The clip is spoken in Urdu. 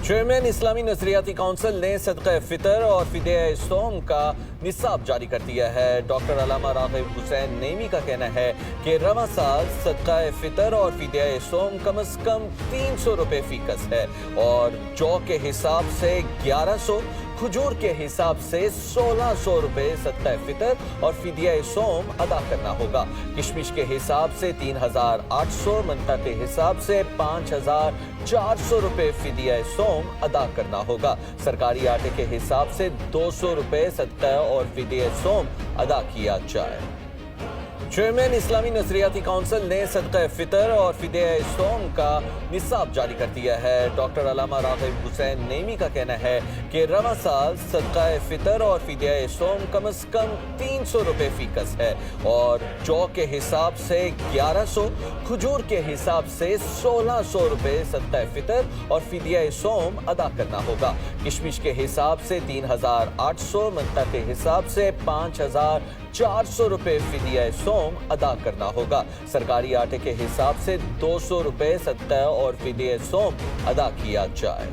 چیئرمین اسلامی نظریاتی کونسل نے صدقہ فطر اور فدیہ صوم کا نصاب جاری کر دیا ہے۔ ڈاکٹر علامہ راغب حسین نعیمی کا کہنا ہے کہ رواں سال صدقہ فطر اور فدیہ صوم کم از کم 300 روپے فی کس ہے اور جو کے حساب سے 1100، کھجور کے حساب سے 1600 روپے صدقہ فطر اور فدیہ صوم ادا کرنا ہوگا۔ کشمش کے حساب سے 3800، منقع کے حساب سے 5400 روپے فدیہ صوم ادا کرنا ہوگا۔ سرکاری آٹے کے حساب سے 200 روپے صدقہ اور فدیہ صوم ادا کیا جائے۔ چیئرمین اسلامی نظریاتی کونسل نے صدقہ فطر اور فدیہ صوم کا نصاب جاری کر دیا ہے۔ ڈاکٹر علامہ راغب حسین نعیمی کا کہنا ہے کہ رواں سال صدقہ فطر اور فدیہ صوم کم از کم 300 روپے فی کس ہے اور جو کے حساب سے 1100، کھجور کے حساب سے 1600 روپے صدقہ فطر اور فدیہ صوم ادا کرنا ہوگا۔ کشمش کے حساب سے 3800، منقع کے حساب سے 5400 روپے فدیہ صوم ادا کرنا ہوگا۔ سرکاری آٹے کے حساب سے 200 روپے صدقہ اور فدیہ صوم ادا کیا جائے۔